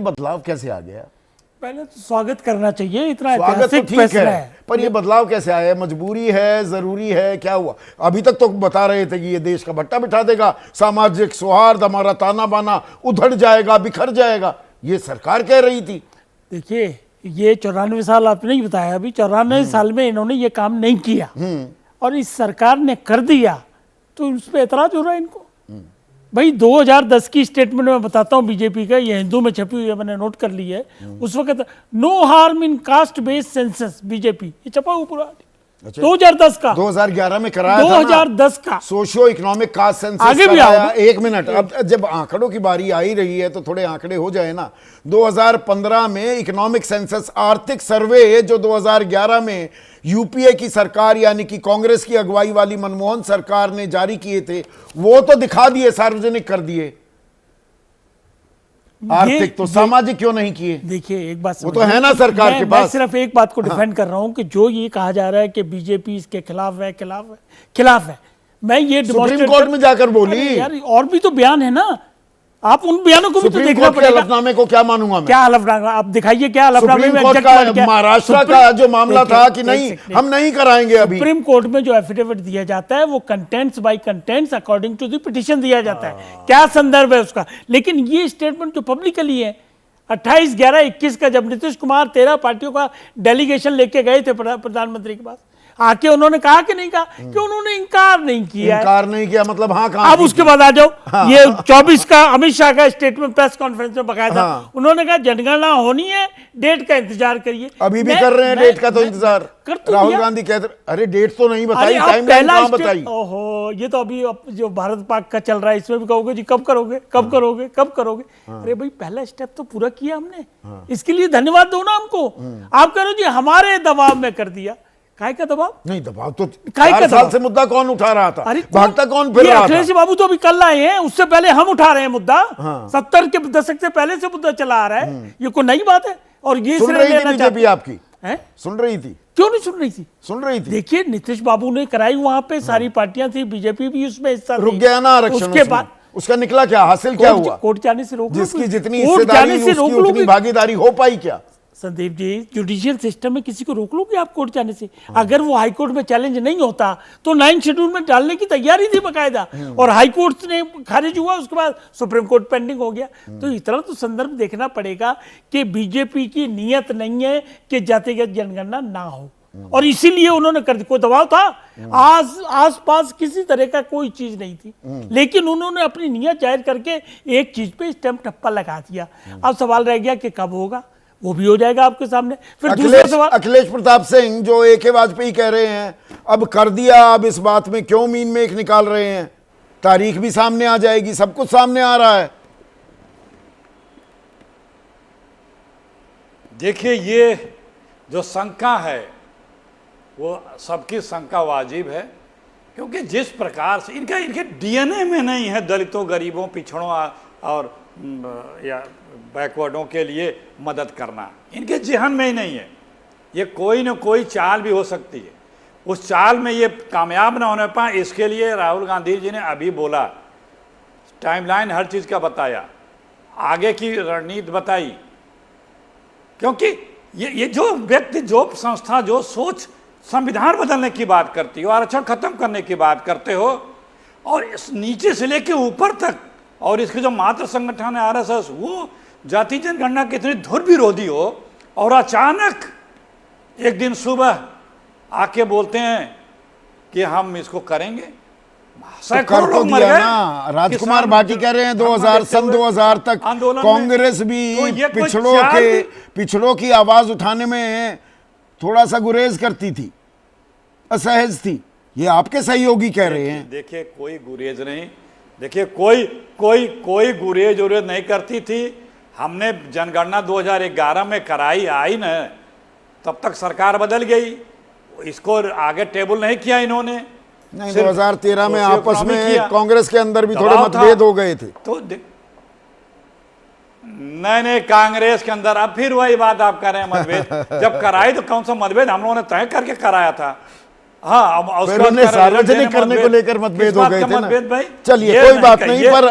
बदलाव कैसे आ गया? पहले तो स्वागत करना चाहिए, इतना स्वागत तो ऐतिहासिक ठीक फैसला है, है। पर ये बदलाव कैसे आया? मजबूरी है, जरूरी है, क्या हुआ? अभी तक तो बता रहे थे कि ये देश का भट्टा बिठा देगा, सामाजिक सौहार्द, हमारा ताना बाना उधड़ जाएगा, बिखर जाएगा, ये सरकार कह रही थी। देखिए, ये 94 साल आपने नहीं बताया, अभी 94 साल में इन्होंने ये काम नहीं किया और इस सरकार ने कर दिया, तो उस पर एतराज हो रहा है इनको। भाई 2010 की स्टेटमेंट में बताता हूँ बीजेपी का, ये हिंदू में छपी हुई है, मैंने नोट कर ली है। उस वक्त no harm in caste based census, BJP, ये छपा हुआ पूरा 2010 का, 2011 में कराया 2010 का सोशियो इकोनॉमिक कास्ट सेंसस आगे भी कराया। आओ। एक मिनट, अब जब आंकड़ों की बारी आ ही रही है तो थोड़े आंकड़े हो जाए ना। 2015 में इकोनॉमिक सेंसस, आर्थिक सर्वे जो 2011 में यूपीए की सरकार यानी कि कांग्रेस की अगुवाई वाली मनमोहन सरकार ने जारी किए थे, वो तो दिखा दिए, सार्वजनिक कर दिए। आर्थिक तो सामाजिक क्यों नहीं किए? देखिए एक बात, वो तो है ना सरकार के पास। मैं सिर्फ एक बात को डिफेंड कर रहा हूं कि जो ये कहा जा रहा है कि बीजेपी इसके खिलाफ है, खिलाफ है, मैं ये सुप्रीम कोर्ट में जाकर बोली यार, और भी तो बयान है ना, आप उन बयानों को भी तो देखना पड़ेगा। हलफनामे को क्या मानूंगा मैं? क्या हलफनामा आप दिखाइए, क्या हलफनामे में महाराष्ट्र का जो मामला था कि नहीं हम नहीं कराएंगे, अभी सुप्रीम कोर्ट में जो एफिडेविट दिया जाता है वो contents by contents according to the petition दिया जाता है, क्या संदर्भ है उसका। लेकिन ये स्टेटमेंट जो पब्लिकली है 28/11/21 का, जब नीतीश कुमार 13 पार्टियों का डेलीगेशन लेके गए थे प्रधानमंत्री के पास, आके उन्होंने कहा कि नहीं कहा कि उन्होंने इनकार नहीं किया, इनकार नहीं किया मतलब हाँ कहा। अब उसके बाद आ जाओ, ये 24 का अमित शाह का स्टेटमेंट प्रेस कॉन्फ्रेंस में बकायदा उन्होंने कहा जनगणना होनी है, डेट का इंतजार करिए। अभी भी कर रहे हैं डेट का तो इंतजार। राहुल गांधी कहते अरे डेट तो नहीं बताई, टाइमलाइन कहां बताई? ओहो, ये तो अभी जो भारत पाक का चल रहा है इसमें भी कहोगे जी कब करोगे, कब करोगे, कब करोगे। अरे भाई पहला स्टेप तो पूरा किया हमने, इसके लिए धन्यवाद दो ना हमको। आप कह रहे हो जी हमारे दबाव में कर दिया, काहे का दबाव? नहीं दबाव तो 4 साल से मुद्दा कौन उठा रहा था? भागता कौन फिर रहा था? अखिलेश बाबू तो अभी कल आए हैं, उससे पहले हम उठा रहे हैं मुद्दा। 70 के दशक से पहले से मुद्दा चला आ रहा है, ये कोई नई बात है। और ये सुन रही थी बीजेपी आपकी? सुन रही थी? क्यों नहीं सुन रही थी? सुन रही थी। देखिए नीतीश बाबू ने कराई, वहां पे सारी पार्टियां थी, बीजेपी भी उसमें हिस्सा रुक गया ना आरक्षण। उसके बाद उसका निकला क्या, हासिल क्या हुआ? कोर्ट जाने से रोक, जिसकी जितनी हिस्सेदारी उसकी उतनी भागीदारी हो पाई क्या? संदीप जी, जुडिशियल सिस्टम में किसी को रोक लोगे आप कोर्ट जाने से? अगर वो हाई कोर्ट में चैलेंज नहीं होता तो 9 शेड्यूल में डालने की तैयारी थी बकायदा, और हाई कोर्ट ने खारिज हुआ, उसके बाद सुप्रीम कोर्ट पेंडिंग हो गया। तो इतना तो संदर्भ देखना पड़ेगा कि बीजेपी की नीयत नहीं है कि जातिगत जनगणना ना हो, और इसीलिए उन्होंने कर दी। कोई दबाव था? आस पास किसी तरह का कोई चीज नहीं थी, लेकिन उन्होंने अपनी नीयत जाहिर करके एक चीज पे स्टैंप टप्पा लगा दिया। अब सवाल रह गया कि कब होगा, वो भी हो जाएगा आपके सामने। फिर दूसरा सवाल, अखिलेश प्रताप सिंह जो AK वाजपेयी कह रहे हैं अब कर दिया, अब इस बात में क्यों मीन में एक निकाल रहे हैं? तारीख भी सामने आ जाएगी, सब कुछ सामने आ रहा है। देखिए ये जो शंका है वो सबकी शंका वाजिब है, क्योंकि जिस प्रकार से इनके DNA में नहीं है दलितों, गरीबों, पिछड़ों और या बैकवर्डों के लिए मदद करना, इनके जहन में ही नहीं है। ये कोई न कोई चाल भी हो सकती है, उस चाल में ये कामयाब ना होने पाए, इसके लिए राहुल गांधी जी ने अभी बोला, टाइमलाइन हर चीज़ का बताया, आगे की रणनीति बताई। क्योंकि ये जो व्यक्ति, जो संस्था, जो सोच संविधान बदलने की बात करती हो, आरक्षण खत्म करने की बात करते हो, और इस नीचे से लेके ऊपर तक, और इसके जो मातृ संगठन है RSS, वो जाति जनगणना के इतनी धुर विरोधी हो, और अचानक एक दिन सुबह आके बोलते हैं कि हम इसको करेंगे। सैकड़ों लोग मर गए। राजकुमार भाटी कह रहे हैं 2000 तक कांग्रेस भी पिछड़ों की आवाज उठाने में थोड़ा सा गुरेज करती थी, असहज थी। ये आपके सहयोगी कह रहे हैं। देखिए कोई गुरेज नहीं, देखिए कोई गुरेज उरेज नहीं करती थी। हमने जनगणना 2011 में कराई, आई न, तब तक सरकार बदल गई, इसको आगे टेबल नहीं किया इन्होंने। नहीं, 2013 में आपस में कांग्रेस के अंदर भी थोड़े मतभेद हो गए थे। तो नहीं, कांग्रेस के अंदर अब फिर वही बात आप कह रहे हैं मतभेद। जब कराई तो कौन सा मतभेद हम लोगों ने तय करके कराया था। हाँ, अब सार्वजनिक करने को लेकर मतभेद हो गए थे ना। भाई चलिए कोई बात नहीं, पर